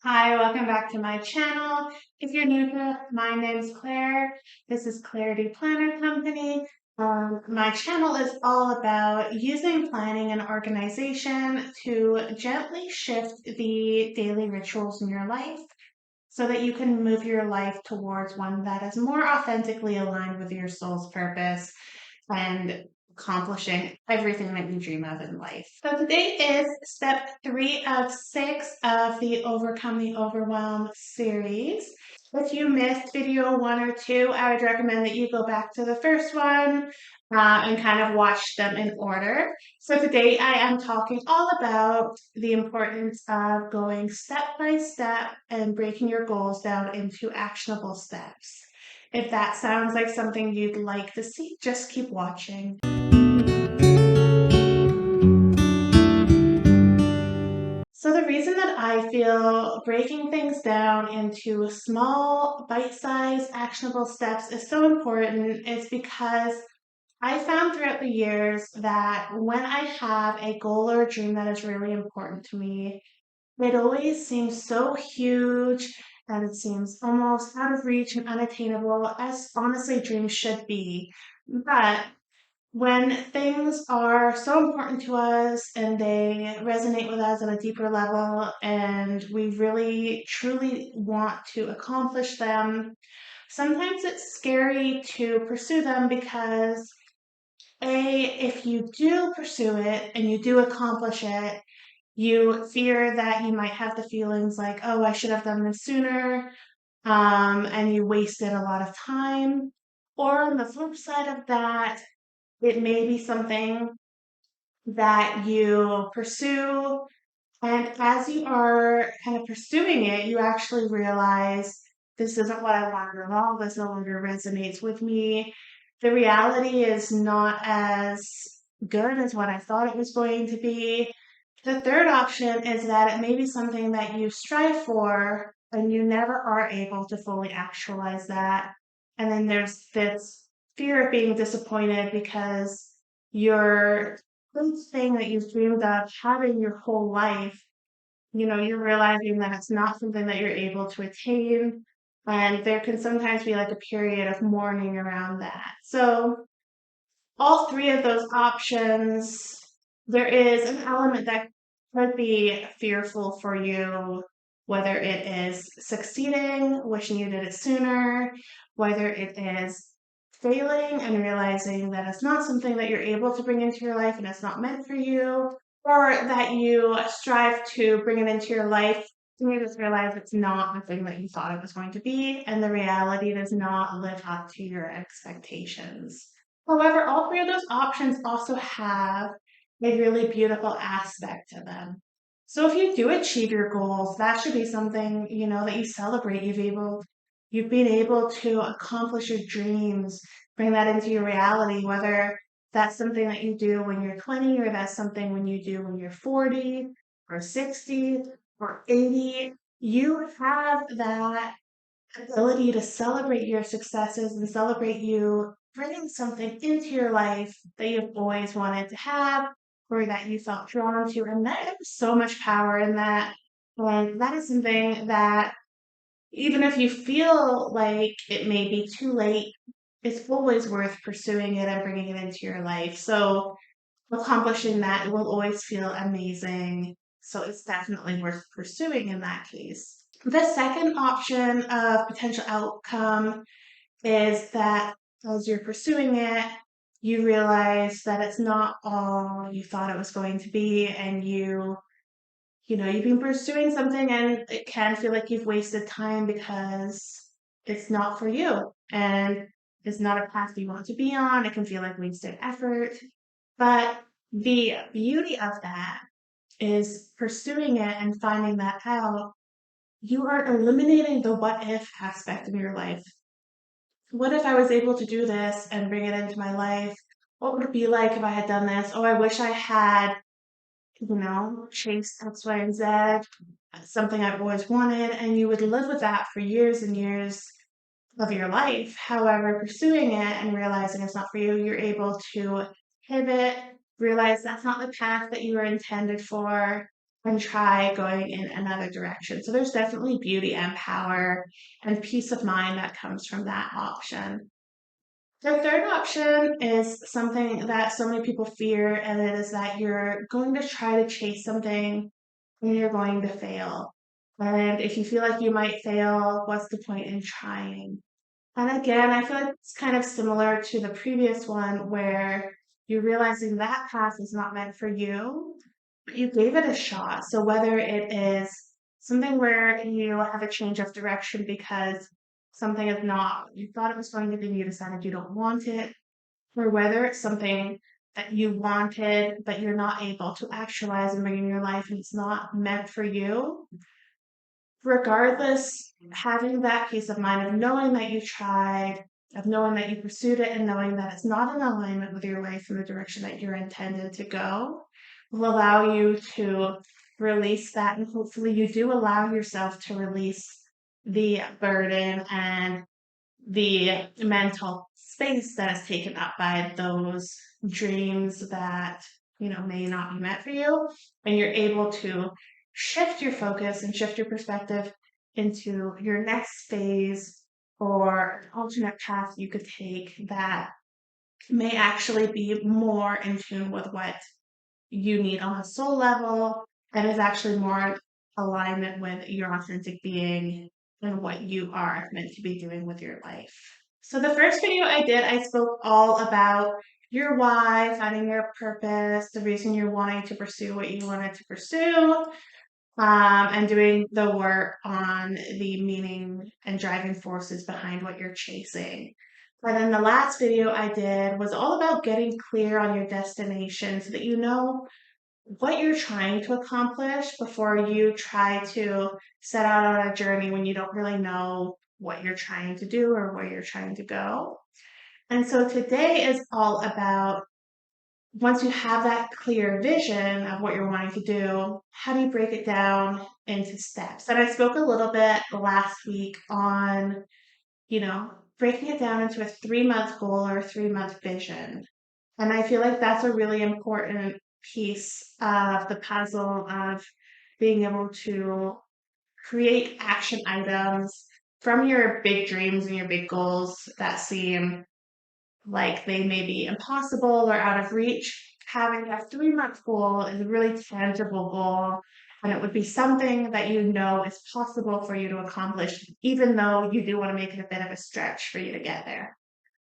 Hi, welcome back to my channel. If you're new here, my name's Claire. This is Clarity Planner Company. My channel is all about using planning and organization to gently shift the daily rituals in your life so that you can move your life towards one that is more authentically aligned with your soul's purpose and accomplishing everything that you dream of in life. So today is step 3 of 6 of the Overcome the Overwhelm series. If you missed video 1 or 2, I would recommend that you go back to the first one and kind of watch them in order. So today I am talking all about the importance of going step by step and breaking your goals down into actionable steps. If that sounds like something you'd like to see, just keep watching. So the reason that I feel breaking things down into small, bite-sized, actionable steps is so important is because I found throughout the years that when I have a goal or a dream that is really important to me, it always seems so huge and it seems almost out of reach and unattainable, as honestly dreams should be. But when things are so important to us and they resonate with us on a deeper level, and we really truly want to accomplish them, sometimes it's scary to pursue them because if you do pursue it and you do accomplish it, you fear that you might have the feelings like, oh, I should have done this sooner, and you wasted a lot of time. Or on the flip side of that, it may be something that you pursue, and as you are kind of pursuing it, you actually realize this isn't what I wanted at all. This no longer resonates with me. The reality is not as good as what I thought it was going to be. The third option is that it may be something that you strive for and you never are able to fully actualize that. And then there's this fear of being disappointed because your this thing that you've dreamed of having your whole life, you're realizing that it's not something that you're able to attain. And there can sometimes be like a period of mourning around that. So all three of those options, there is an element that could be fearful for you, whether it is succeeding, wishing you did it sooner, whether it is failing and realizing that it's not something that you're able to bring into your life and it's not meant for you, or that you strive to bring it into your life and you just realize it's not the thing that you thought it was going to be, and the reality does not live up to your expectations. However, all three of those options also have a really beautiful aspect to them. So if you do achieve your goals, that should be something, that you celebrate. You've been able to accomplish your dreams, bring that into your reality, whether that's something that you do when you're 20 or that's something when you do when you're 40 or 60 or 80. You have that ability to celebrate your successes and celebrate you bringing something into your life that you've always wanted to have or that you felt drawn to. And that is so much power in that. And that is something that even if you feel like it may be too late, it's always worth pursuing it and bringing it into your life. So accomplishing that will always feel amazing. So it's definitely worth pursuing in that case. The second option of potential outcome is that as you're pursuing it, you realize that it's not all you thought it was going to be, and you've been pursuing something and it can feel like you've wasted time because it's not for you and it's not a path you want to be on. It can feel like wasted effort. But the beauty of that is pursuing it and finding that out. You are eliminating the what if aspect of your life. What if I was able to do this and bring it into my life? What would it be like if I had done this? Oh, I wish I had, chased X, Y, and Z, something I've always wanted. And you would live with that for years and years of your life. However, pursuing it and realizing it's not for you, you're able to pivot, realize that's not the path that you were intended for, and try going in another direction. So there's definitely beauty and power and peace of mind that comes from that option. The third option is something that so many people fear, and it is that you're going to try to chase something and you're going to fail. And if you feel like you might fail, what's the point in trying? And again, I feel like it's kind of similar to the previous one where you're realizing that path is not meant for you, but you gave it a shot. So whether it is something where you have a change of direction because something is not what you thought it was going to be, you decided you don't want it, or whether it's something that you wanted but you're not able to actualize and bring in your life and it's not meant for you, regardless, having that peace of mind of knowing that you tried, of knowing that you pursued it, and knowing that it's not in alignment with your life and the direction that you're intended to go, will allow you to release that. And hopefully, you do allow yourself to release the burden and the mental space that is taken up by those dreams that may not be meant for you, and you're able to shift your focus and shift your perspective into your next phase or an alternate path you could take that may actually be more in tune with what you need on a soul level and is actually more in alignment with your authentic being and what you are meant to be doing with your life. So the first video I did, I spoke all about your why, finding your purpose, the reason you're wanting to pursue what you wanted to pursue, and doing the work on the meaning and driving forces behind what you're chasing. But then the last video I did was all about getting clear on your destination so that you know what you're trying to accomplish before you try to set out on a journey when you don't really know what you're trying to do or where you're trying to go. And so today is all about, once you have that clear vision of what you're wanting to do, how do you break it down into steps? And I spoke a little bit last week on, breaking it down into a 3-month goal or a 3-month vision. And I feel like that's a really important piece of the puzzle of being able to create action items from your big dreams and your big goals that seem like they may be impossible or out of reach. Having a 3-month goal is a really tangible goal, and it would be something that you know is possible for you to accomplish, even though you do want to make it a bit of a stretch for you to get there.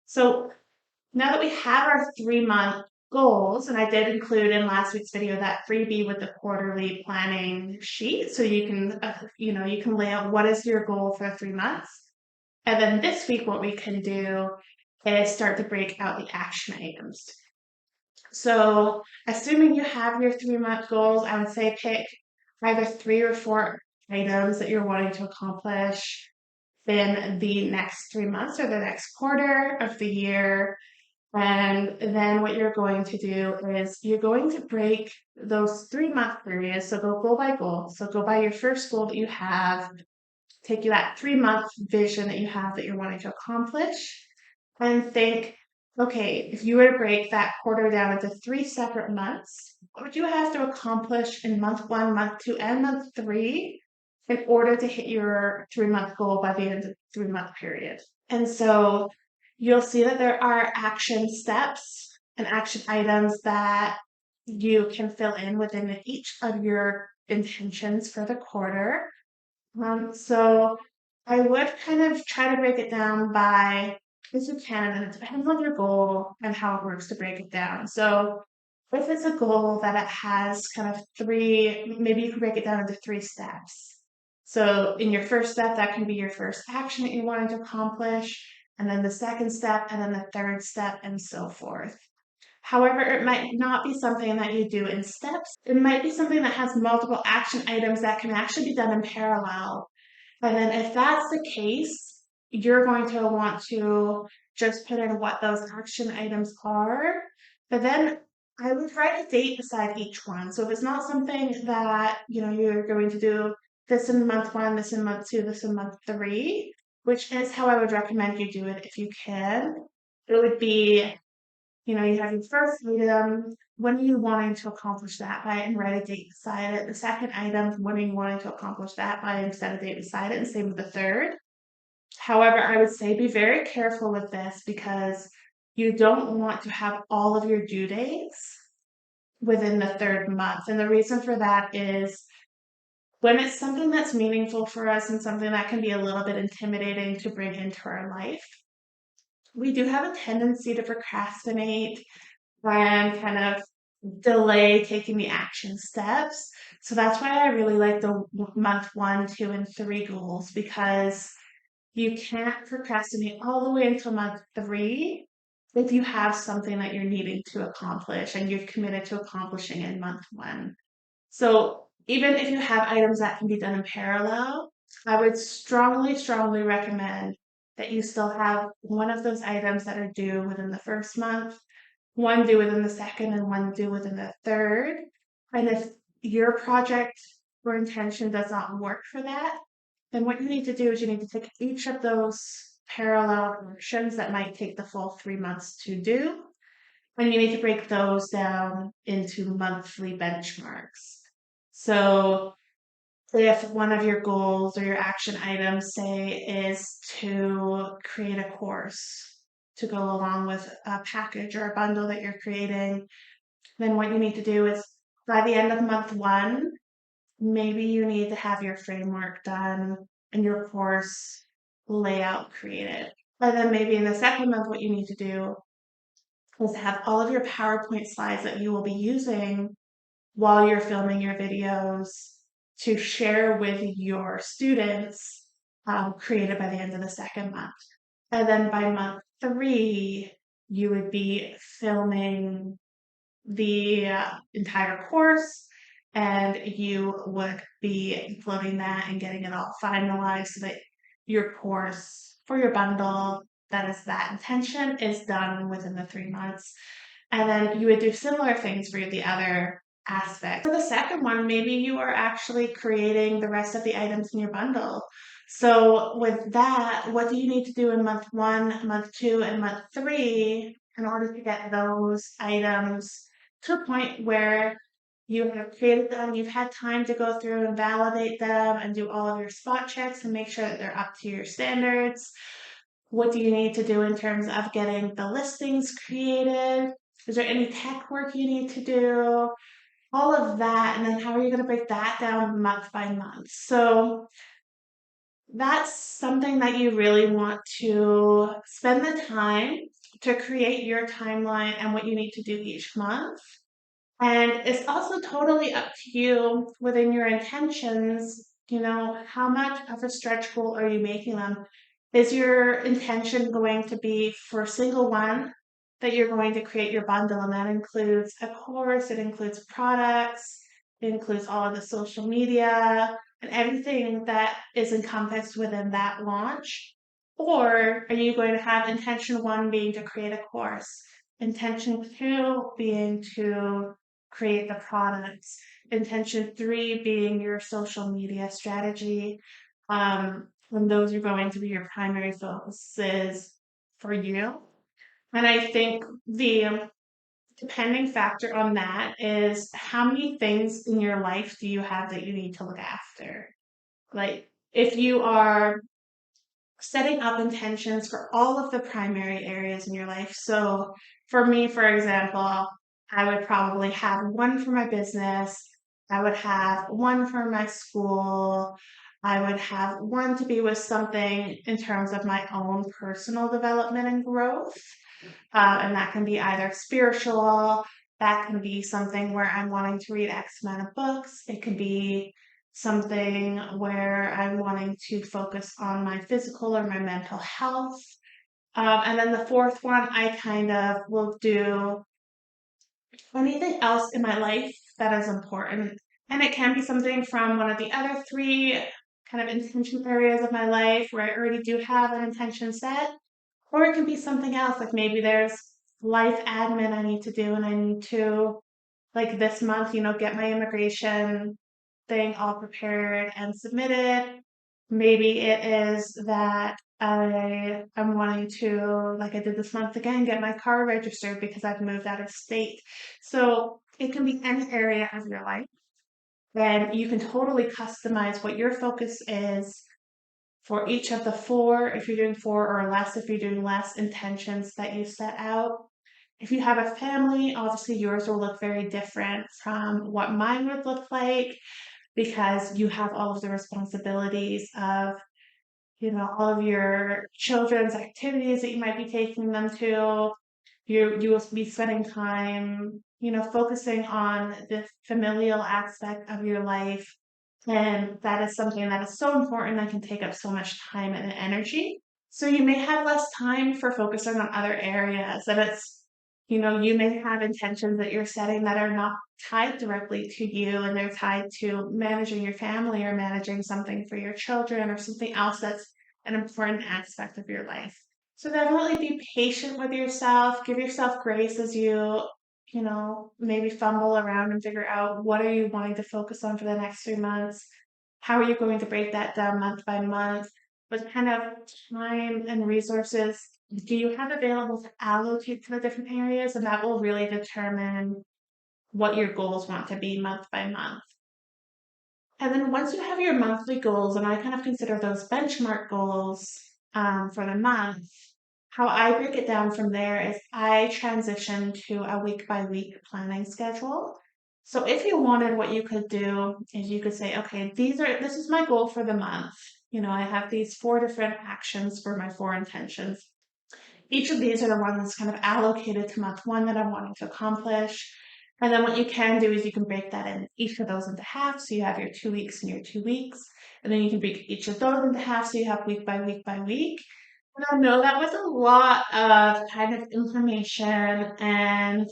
So now that we have our 3-month goals, and I did include in last week's video that freebie with the quarterly planning sheet, so you can, you can lay out what is your goal for 3 months. And then this week, what we can do is start to break out the action items. So assuming you have your 3-month goals, I would say pick either 3 or 4 items that you're wanting to accomplish in the next 3 months or the next quarter of the year. And then what you're going to do is you're going to break those 3-month periods. So go goal by goal. So go by your first goal that you have, take you that 3-month vision that you have that you're wanting to accomplish, and think, okay, if you were to break that quarter down into 3 separate months, what would you have to accomplish in month 1, month 2, and month 3 in order to hit your 3-month goal by the end of the 3-month period? And so you'll see that there are action steps and action items that you can fill in within each of your intentions for the quarter. So I would kind of try to break it down by, as you can, and it depends on your goal and how it works to break it down. So if it's a goal that it has kind of 3, maybe you can break it down into 3 steps. So in your first step, that can be your first action that you wanted to accomplish, and then the second step, and then the third step, and so forth. However, it might not be something that you do in steps. It might be something that has multiple action items that can actually be done in parallel. And then if that's the case, you're going to want to just put in what those action items are. But then I would try to date beside each one. So if it's not something that, you're going to do this in month 1, this in month 2, this in month 3, which is how I would recommend you do it if you can, it would be You have your first item, when are you wanting to accomplish that by, and write a date beside it. The second item, when are you wanting to accomplish that by, and set a date beside it, and same with the third. However, I would say be very careful with this because you don't want to have all of your due dates within the third month. And the reason for that is when it's something that's meaningful for us and something that can be a little bit intimidating to bring into our life, we do have a tendency to procrastinate and kind of delay taking the action steps. So that's why I really like the month 1, 2, and 3 goals, because you can't procrastinate all the way until month 3 if you have something that you're needing to accomplish and you've committed to accomplishing in month 1. So even if you have items that can be done in parallel, I would strongly, strongly recommend that you still have one of those items that are due within the first month, one due within the second, and one due within the third. And if your project or intention does not work for that, then what you need to do is you need to take each of those parallel actions that might take the full 3 months to do, and you need to break those down into monthly benchmarks. So if one of your goals or your action items, say, is to create a course to go along with a package or a bundle that you're creating, then what you need to do is by the end of month 1, maybe you need to have your framework done and your course layout created. And then maybe in the second month, what you need to do is have all of your PowerPoint slides that you will be using while you're filming your videos to share with your students, created by the end of the second month. And then by month 3, you would be filming the entire course, and you would be uploading that and getting it all finalized so that your course for your bundle that is that intention is done within the 3 months. And then you would do similar things for the other aspect. For the second one, maybe you are actually creating the rest of the items in your bundle. So with that, what do you need to do in month 1, month 2, and month 3 in order to get those items to a point where you have created them, you've had time to go through and validate them and do all of your spot checks and make sure that they're up to your standards? What do you need to do in terms of getting the listings created? Is there any tech work you need to do? All of that, and then how are you going to break that down month by month? So that's something that you really want to spend the time to create your timeline and what you need to do each month. And it's also totally up to you within your intentions, how much of a stretch goal are you making them? Is your intention going to be for a single one that you're going to create your bundle? And that includes a course, it includes products, it includes all of the social media and everything that is encompassed within that launch. Or are you going to have intention 1 being to create a course, intention 2 being to create the products, intention 3 being your social media strategy? And those are going to be your primary focuses for you. And I think the depending factor on that is how many things in your life do you have that you need to look after? Like, if you are setting up intentions for all of the primary areas in your life. So for me, for example, I would probably have one for my business, I would have one for my school, I would have one to be with something in terms of my own personal development and growth. And that can be either spiritual, that can be something where I'm wanting to read X amount of books, it could be something where I'm wanting to focus on my physical or my mental health. And then the fourth one, I kind of will do anything else in my life that is important. And it can be something from one of the other 3 kind of intention areas of my life where I already do have an intention set. Or it can be something else, like maybe there's life admin I need to do and I need to, like this month, get my immigration thing all prepared and submitted. Maybe it is that I'm wanting to, like I did this month again, get my car registered because I've moved out of state. So it can be any area of your life. And you can totally customize what your focus is for each of the four, if you're doing four or less, if you're doing less intentions that you set out. If you have a family, obviously yours will look very different from what mine would look like because you have all of the responsibilities of, all of your children's activities that you might be taking them to. You will be spending time, focusing on the familial aspect of your life. And that is something that is so important that can take up so much time and energy. So you may have less time for focusing on other areas. And you may have intentions that you're setting that are not tied directly to you and they're tied to managing your family or managing something for your children or something else that's an important aspect of your life. So definitely be patient with yourself. Give yourself grace as maybe fumble around and figure out what are you wanting to focus on for the next 3 months. How are you going to break that down month by month? What kind of time and resources do you have available to allocate to the different areas? And that will really determine what your goals want to be month by month. And then once you have your monthly goals, and I kind of consider those benchmark goals for the month, how I break it down from there is I transition to a week by week planning schedule. So if you wanted, what you could do is you could say, okay, this is my goal for the month. I have these 4 different actions for my 4 intentions. Each of these are the ones kind of allocated to month one that I'm wanting to accomplish. And then what you can do is you can break that in each of those into half. So you have your 2 weeks and your 2 weeks. And then you can break each of those into half. So you have week by week by week. And I know that was a lot of kind of information and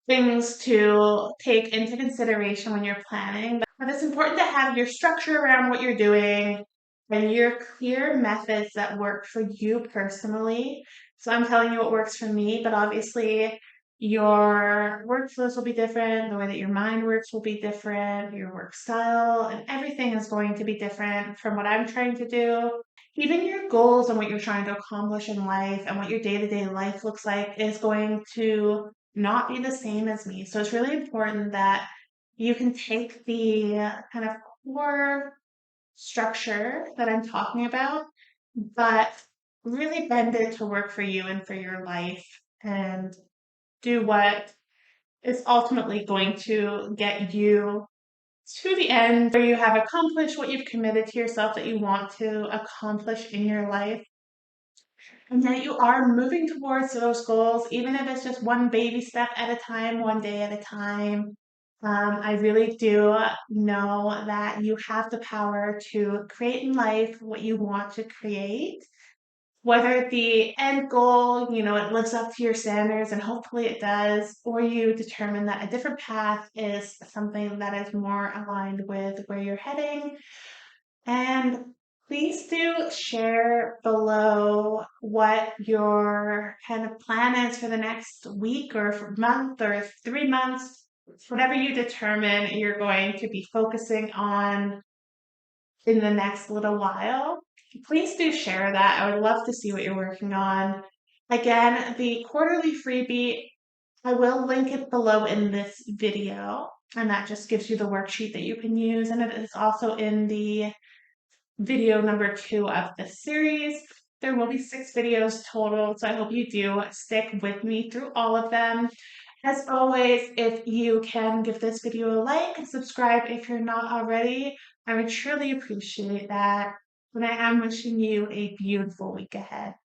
things to take into consideration when you're planning. But it's important to have your structure around what you're doing and your clear methods that work for you personally. So I'm telling you what works for me, but obviously your workflows will be different, the way that your mind works will be different, your work style, and everything is going to be different from what I'm trying to do. Even your goals and what you're trying to accomplish in life and what your day to day life looks like is going to not be the same as me. So it's really important that you can take the kind of core structure that I'm talking about, but really bend it to work for you and for your life and do what is ultimately going to get you to the end where you have accomplished what you've committed to yourself that you want to accomplish in your life. And that you are moving towards those goals, even if it's just one baby step at a time, one day at a time. I really do know that you have the power to create in life what you want to create. Whether the end goal, it lives up to your standards, and hopefully it does, or you determine that a different path is something that is more aligned with where you're heading. And please do share below what your kind of plan is for the next week or for month or 3 months, whatever you determine you're going to be focusing on in the next little while. Please do share that. I would love to see what you're working on. Again, the quarterly freebie, I will link it below in this video, and that just gives you the worksheet that you can use, and it is also in the video number 2 of this series. There will be 6 videos total, so I hope you do stick with me through all of them. As always, if you can give this video a like and subscribe if you're not already, I would truly appreciate that. And I am wishing you a beautiful week ahead.